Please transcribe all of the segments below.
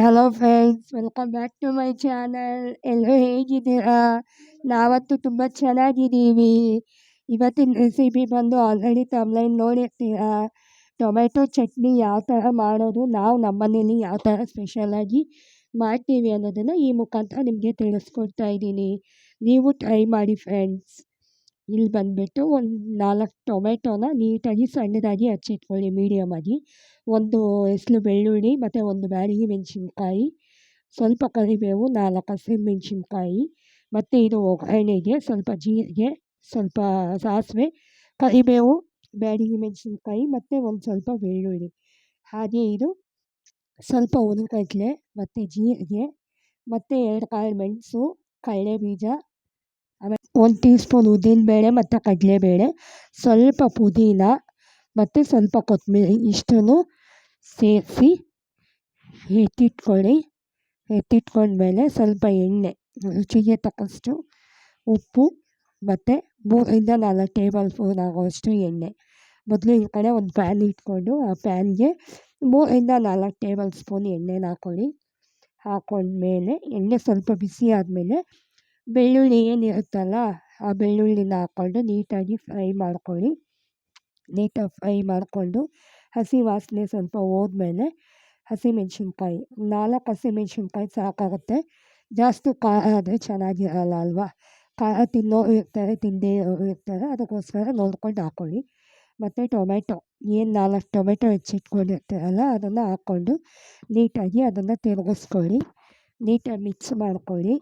Hello friends, welcome back to my channel. ಎಲ್ಲರೂ ಹೇಗಿದ್ದೀರಾ? ನಾವಂತೂ ತುಂಬ ಚೆನ್ನಾಗಿದ್ದೀವಿ. ಇವತ್ತಿನ ರೆಸಿಪಿ ಬಂದು ಆಲ್ರೆಡಿ ತಮ್ಲೈನ್ ನೋಡಿರ್ತೀರಾ. ಟೊಮೆಟೊ ಚಟ್ನಿ ಯಾವ ಥರ ಮಾಡೋದು, ನಾವು ನಮ್ಮನೇಲಿ ಯಾವ ಥರ ಸ್ಪೆಷಲಾಗಿ ಮಾಡ್ತೀವಿ ಅನ್ನೋದನ್ನು ಈ ಮುಖಾಂತರ ನಿಮಗೆ ತಿಳಿಸ್ಕೊಡ್ತಾ ಇದ್ದೀನಿ. ನೀವು ಟ್ರೈ ಮಾಡಿ ಫ್ರೆಂಡ್ಸ್. ಇಲ್ಲಿ ಬಂದುಬಿಟ್ಟು ಒಂದು 4 ಟೊಮೆಟೊನ ನೀಟಾಗಿ ಸಣ್ಣದಾಗಿ ಹಚ್ಚಿಟ್ಕೊಳ್ಳಿ ಮೀಡಿಯಮಾಗಿ. ಒಂದು ಎಸಳು ಬೆಳ್ಳುಳ್ಳಿ ಮತ್ತು ಒಂದು ಬ್ಯಾಡಗಿ ಮೆಣಸಿನ್ಕಾಯಿ, ಸ್ವಲ್ಪ ಕರಿಬೇವು, 4 ಹಸಿಮೆಣಸಿನ್ಕಾಯಿ, ಮತ್ತು ಇದು ಒಗ್ಗರಣೆಗೆ ಸ್ವಲ್ಪ ಜೀರಿಗೆ, ಸ್ವಲ್ಪ ಸಾಸಿವೆ, ಕರಿಬೇವು, ಬ್ಯಾಡಗಿ ಮೆಣಸಿನ್ಕಾಯಿ ಮತ್ತು ಒಂದು ಸ್ವಲ್ಪ ಬೆಳ್ಳುಳ್ಳಿ. ಹಾಗೆ ಇದು ಸ್ವಲ್ಪ ಹುರಿಗಡಲೆ ಮತ್ತು ಜೀರಿಗೆ ಮತ್ತು 2 ಕಾಳು ಮೆಣಸು, ಕಡಲೆಬೀಜ, ಆಮೇಲೆ 1 ಟೀ ಸ್ಪೂನ್ ಉದ್ದಿನಬೇಳೆ ಮತ್ತು ಕಡಲೆಬೇಳೆ, ಸ್ವಲ್ಪ ಪುದೀನ ಮತ್ತು ಸ್ವಲ್ಪ ಕೊತ್ತಂಬರಿ ಇಷ್ಟನ್ನು ಸೇರಿಸಿ ಎತ್ತಿಟ್ಕೊಂಡ್ಮೇಲೆ ಸ್ವಲ್ಪ ಎಣ್ಣೆ, ರುಚಿಗೆ ತಕ್ಕಷ್ಟು ಉಪ್ಪು ಮತ್ತು 3ರಿಂದ 4 ಟೇಬಲ್ ಸ್ಪೂನ್ ಆಗುವಷ್ಟು ಎಣ್ಣೆ. ಮೊದಲು ಈ ಕಡೆ ಒಂದು ಪ್ಯಾನ್ ಇಟ್ಕೊಂಡು ಆ ಪ್ಯಾನ್ಗೆ 3ರಿಂದ 4 ಟೇಬಲ್ ಸ್ಪೂನ್ ಎಣ್ಣೆನ ಹಾಕೊಂಡ್ಮೇಲೆ ಎಣ್ಣೆ ಸ್ವಲ್ಪ ಬಿಸಿ ಆದಮೇಲೆ ಬೆಳ್ಳುಳ್ಳಿ ಏನಿರುತ್ತಲ್ಲ ಆ ಬೆಳ್ಳುಳ್ಳಿನ ಹಾಕ್ಕೊಂಡು ನೀಟಾಗಿ ಫ್ರೈ ಮಾಡಿಕೊಂಡು ಹಸಿ ವಾಸನೆ ಸ್ವಲ್ಪ ಹೋದ್ಮೇಲೆ ಹಸಿಮೆಣ್ಸಿನ್ಕಾಯಿ 4 ಹಸಿಮೆಣ್ಸಿನ್ಕಾಯಿ ಸಾಕಾಗುತ್ತೆ. ಜಾಸ್ತಿ ಖಾರ ಆದರೆ ಚೆನ್ನಾಗಿರಲ್ಲ ಅಲ್ವಾ. ಖಾರ ತಿನ್ನೋರು ಇರ್ತಾರೆ, ತಿನ್ನದೇ ಇರೋರು ಇರ್ತಾರೆ, ಅದಕ್ಕೋಸ್ಕರ ನೋಡ್ಕೊಂಡು ಹಾಕ್ಕೊಳ್ಳಿ. ಮತ್ತು ಟೊಮೆಟೊ ಏನು 4 ಟೊಮೆಟೊ ಹೆಚ್ಚಿಟ್ಕೊಂಡಿರ್ತೀರಲ್ಲ ಅದನ್ನು ಹಾಕ್ಕೊಂಡು ನೀಟಾಗಿ ಅದನ್ನು ತಿರುಗಿಸ್ಕೊಳ್ಳಿ. ನೀಟಾಗಿ ಮಿಕ್ಸ್ ಮಾಡ್ಕೊಳ್ಳಿ.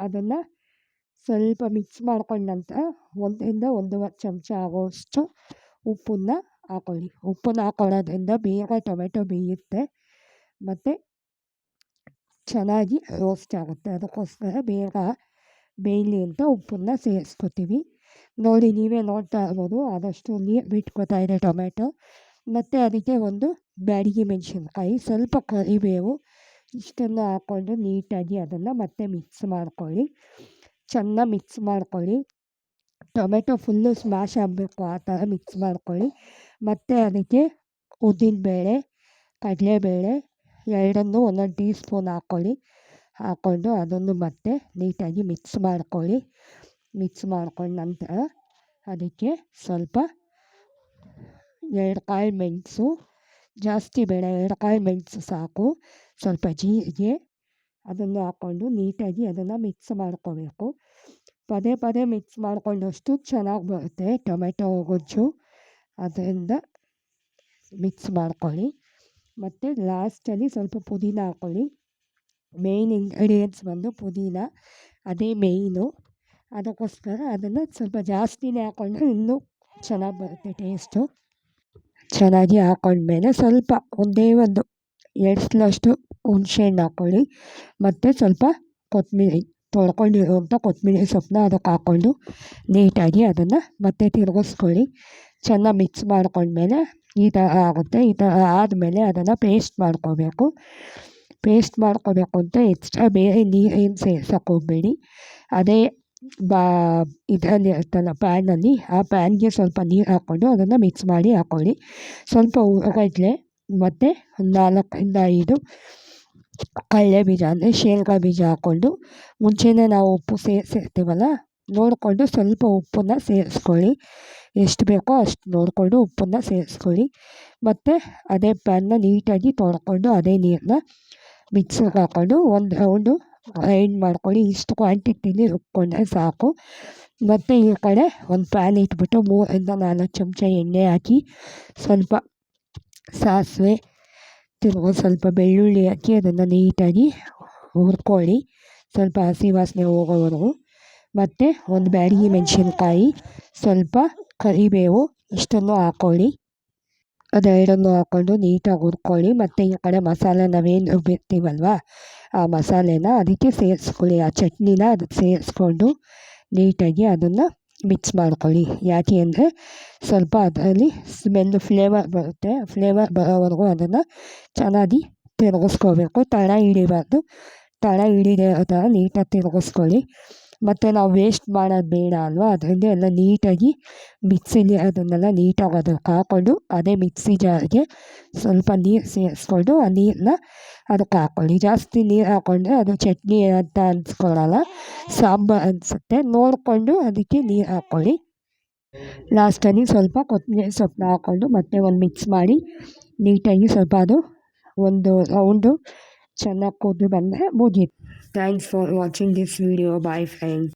ಅದನ್ನು ಸ್ವಲ್ಪ ಮಿಕ್ಸ್ ಮಾಡ್ಕೊಂಡ ನಂತರ 1ರಿಂದ 1.5 ಚಮಚ ಆಗೋಷ್ಟು ಉಪ್ಪನ್ನು ಹಾಕ್ಕೊಳ್ಳಿ. ಉಪ್ಪನ್ನು ಹಾಕೊಳ್ಳೋದ್ರಿಂದ ಬೇಗ ಟೊಮೆಟೊ ಬೇಯುತ್ತೆ ಮತ್ತು ಚೆನ್ನಾಗಿ ರೋಸ್ಟ್ ಆಗುತ್ತೆ. ಅದಕ್ಕೋಸ್ಕರ ಬೇಗ ಬೇಯಲಿ ಅಂತ ಉಪ್ಪನ್ನು ಸೇರಿಸ್ಕೊತೀವಿ. ನೋಡಿ, ನೀವೇ ನೋಡ್ತಾ ಇರ್ಬೋದು ಆದಷ್ಟು ನೀರು ಬಿಟ್ಕೊತಾ ಇದೆ ಟೊಮೆಟೊ. ಮತ್ತು ಅದಕ್ಕೆ ಒಂದು ಬ್ಯಾಡಗಿ ಮೆಣಸಿನ್ಕಾಯಿ, ಸ್ವಲ್ಪ ಕರಿಬೇವು ಇಷ್ಟನ್ನು ಹಾಕ್ಕೊಂಡು ನೀಟಾಗಿ ಅದನ್ನು ಮತ್ತೆ ಚೆನ್ನಾಗಿ ಮಿಕ್ಸ್ ಮಾಡ್ಕೊಳ್ಳಿ. ಟೊಮೆಟೊ ಫುಲ್ಲು ಸ್ಮ್ಯಾಶ್ ಆಗಬೇಕು, ಆ ಥರ ಮಿಕ್ಸ್ ಮಾಡ್ಕೊಳ್ಳಿ. ಮತ್ತು ಅದಕ್ಕೆ ಉದ್ದಿನಬೇಳೆ, ಕಡಲೆಬೇಳೆ ಎರಡನ್ನೂ ಒಂದೊಂದು ಟೀ ಸ್ಪೂನ್ ಹಾಕ್ಕೊಂಡು ಅದನ್ನು ಮತ್ತೆ ನೀಟಾಗಿ ಮಿಕ್ಸ್ ಮಾಡ್ಕೊಂಡ ನಂತರ ಅದಕ್ಕೆ ಸ್ವಲ್ಪ 2 ಕಾಳು ಮೆಣಸು, ಜಾಸ್ತಿ ಬೇಡ, 2 ಕಾಳು ಮೆಣಸು ಸಾಕು, ಸ್ವಲ್ಪ ಜೀರಿಗೆ, ಅದನ್ನು ಹಾಕ್ಕೊಂಡು ನೀಟಾಗಿ ಅದನ್ನು ಮಿಕ್ಸ್ ಮಾಡ್ಕೋಬೇಕು. ಪದೇ ಪದೇ ಮಿಕ್ಸ್ ಮಾಡ್ಕೊಂಡಷ್ಟು ಚೆನ್ನಾಗಿ ಬರುತ್ತೆ ಟೊಮೆಟೊ ಗೊಜ್ಜು. ಅದರಿಂದ ಮಿಕ್ಸ್ ಮಾಡ್ಕೊಳ್ಳಿ. ಮತ್ತು ಲಾಸ್ಟಲ್ಲಿ ಸ್ವಲ್ಪ ಪುದೀನ ಹಾಕ್ಕೊಳ್ಳಿ. ಮೇಯ್ನ್ ಇಂಗ್ರೀಡಿಯೆಂಟ್ಸ್ ಬಂದು ಪುದೀನ, ಅದೇ ಮೇಯ್ನು. ಅದಕ್ಕೋಸ್ಕರ ಅದನ್ನು ಸ್ವಲ್ಪ ಜಾಸ್ತಿನೇ ಹಾಕ್ಕೊಂಡ್ರೆ ಇನ್ನೂ ಚೆನ್ನಾಗಿ ಬರುತ್ತೆ ಟೇಸ್ಟು. ಚೆನ್ನಾಗಿ ಹಾಕ್ಕೊಂಡ್ಮೇಲೆ ಸ್ವಲ್ಪ ಒಂದೇ ಒಂದು 2 ಸ್ಪೂನಷ್ಟು ಹುಣಸೆಹಣ್ಣು ಹಾಕ್ಕೊಳ್ಳಿ. ಮತ್ತು ಸ್ವಲ್ಪ ಕೊತ್ತಂಬರಿ, ತೊಳ್ಕೊಂಡಿರುವಂಥ ಕೊತ್ತಂಬರಿ ಸೊಪ್ಪನ್ನ ಅದಕ್ಕೆ ಹಾಕ್ಕೊಂಡು ನೀಟಾಗಿ ಅದನ್ನು ಮತ್ತೆ ತಿರುಗಿಸ್ಕೊಳ್ಳಿ. ಚೆನ್ನಾಗಿ ಮಿಕ್ಸ್ ಮಾಡ್ಕೊಂಡ್ಮೇಲೆ ಈ ಥರ ಆಗುತ್ತೆ. ಈ ಥರ ಆದಮೇಲೆ ಅದನ್ನು ಪೇಸ್ಟ್ ಮಾಡ್ಕೋಬೇಕು ಅಂತ ಎಕ್ಸ್ಟ್ರಾ ಬೇರೆ ನೀರೇನು ಸೇರ್ಸೋಕ್ಕೆ ಹೋಗಬೇಡಿ. ಅದೇ ಇದರಲ್ಲಿ ಇರುತ್ತಲ್ಲ ಪ್ಯಾನಲ್ಲಿ, ಆ ಪ್ಯಾನ್ಗೆ ಸ್ವಲ್ಪ ನೀರು ಹಾಕ್ಕೊಂಡು ಅದನ್ನು ಮಿಕ್ಸ್ ಮಾಡಿ ಹಾಕ್ಕೊಳ್ಳಿ. ಸ್ವಲ್ಪ ಹುರ್ಗಡ್ಲೆ ಮತ್ತು 4ರಿಂದ 5 ಕಡಲೆಬೀಜ ಅಂದರೆ ಶೇಂಗಾ ಬೀಜ ಹಾಕ್ಕೊಂಡು ಮುಂಚೆನೇ ನಾವು ಉಪ್ಪು ಸೇರಿಸಿರ್ತೀವಲ್ಲ ನೋಡಿಕೊಂಡು ಸ್ವಲ್ಪ ಉಪ್ಪನ್ನು ಸೇರಿಸ್ಕೊಳ್ಳಿ. ಎಷ್ಟು ಬೇಕೋ ಅಷ್ಟು ನೋಡಿಕೊಂಡು ಉಪ್ಪನ್ನು ಸೇರಿಸ್ಕೊಳ್ಳಿ. ಮತ್ತು ಅದೇ ಪ್ಯಾನ್ನ ನೀಟಾಗಿ ತೊಳ್ಕೊಂಡು ಅದೇ ನೀರನ್ನ ಮಿಕ್ಸಿಗೆ ಹಾಕ್ಕೊಂಡು ಒಂದು ರೌಂಡು ಗ್ರೈಂಡ್ ಮಾಡ್ಕೊಳ್ಳಿ. ಇಷ್ಟು ಕ್ವಾಂಟಿಟಿಲಿ ರುಬ್ಕೊಂಡ್ರೆ ಸಾಕು. ಮತ್ತು ಈ ಕಡೆ ಒಂದು ಪ್ಯಾನ್ ಇಟ್ಬಿಟ್ಟು 3ರಿಂದ 4 ಚಮಚ ಎಣ್ಣೆ ಹಾಕಿ ಸ್ವಲ್ಪ ಸಾಸಿವೆ, ಸ್ವಲ್ಪ ಬೆಳ್ಳುಳ್ಳಿ ಹಾಕಿ ಅದನ್ನು ನೀಟಾಗಿ ಹುರ್ಕೊಳ್ಳಿ, ಸ್ವಲ್ಪ ಹಸಿ ವಾಸನೆ ಹೋಗೋವರೆಗೂ. ಮತ್ತು ಒಂದು ಬ್ಯಾಡಗಿ ಮೆಣಸಿನ್ಕಾಯಿ, ಸ್ವಲ್ಪ ಕರಿಬೇವು ಇಷ್ಟನ್ನು ಹಾಕ್ಕೊಳ್ಳಿ. ಅದೆರಡನ್ನು ಹಾಕ್ಕೊಂಡು ನೀಟಾಗಿ ಹುರ್ಕೊಳ್ಳಿ. ಮತ್ತು ಈ ಕಡೆ ಮಸಾಲೆ ನಾವೇನು ರುಬ್ಬಿರ್ತೀವಲ್ವ ಆ ಮಸಾಲೆನ ಅದಕ್ಕೆ ಸೇರಿಸ್ಕೊಳ್ಳಿ. ಆ ಚಟ್ನಿನ ಅದಕ್ಕೆ ಸೇರಿಸ್ಕೊಂಡು ನೀಟಾಗಿ ಅದನ್ನು ಮಿಕ್ಸ್ ಮಾಡ್ಕೊಳ್ಳಿ. ಯಾಕೆ ಅಂದರೆ ಸ್ವಲ್ಪ ಅದರಲ್ಲಿ ಫ್ಲೇವರ್ ಬರುತ್ತೆ. ಫ್ಲೇವರ್ ಬರೋವರೆಗೂ ಅದನ್ನು ಚೆನ್ನಾಗಿ ತಿರುಗಿಸ್ಕೋಬೇಕು. ತಳ ಹಿಡಿಬಾರ್ದು. ತಳ ಹಿಡಿದೇ ಇರೋ ಥರ ನೀಟಾಗಿ ತಿರುಗಿಸ್ಕೊಳ್ಳಿ. ಮತ್ತು ನಾವು ವೇಸ್ಟ್ ಮಾಡೋದು ಬೇಡ ಅಲ್ವಾ, ಅದರಿಂದ ಎಲ್ಲ ನೀಟಾಗಿ ಮಿಕ್ಸಿಲಿ ಅದನ್ನೆಲ್ಲ ನೀಟಾಗಿ ಅದಕ್ಕೆ ಹಾಕ್ಕೊಂಡು ಅದೇ ಮಿಕ್ಸಿ ಜಾರ್ಗೆ ಸ್ವಲ್ಪ ನೀರು ಸೇರಿಸ್ಕೊಂಡು ಆ ನೀರನ್ನ ಅದಕ್ಕೆ ಹಾಕ್ಕೊಳ್ಳಿ. ಜಾಸ್ತಿ ನೀರು ಹಾಕ್ಕೊಂಡ್ರೆ ಅದು ಚಟ್ನಿ ಅಂತ ಅನ್ಸ್ಕೊಳ್ಳಲ್ಲ, ಸಾಂಬಾರು ಅನಿಸುತ್ತೆ. ನೋಡಿಕೊಂಡು ಅದಕ್ಕೆ ನೀರು ಹಾಕ್ಕೊಳ್ಳಿ. ಲಾಸ್ಟಲ್ಲಿ ಸ್ವಲ್ಪ ಕೊತ್ತಂಬರಿ ಸೊಪ್ಪನ್ನ ಹಾಕ್ಕೊಂಡು ಮತ್ತೆ ಒಂದು ಮಿಕ್ಸ್ ಮಾಡಿ ನೀಟಾಗಿ ಸ್ವಲ್ಪ ಅದು ಒಂದು ರೌಂಡು ಚೆನ್ನಾಗಿ ಕುದ್ದು ಬಂದರೆ ಮುಗೀತು. Thanks for watching this video. Bye friends.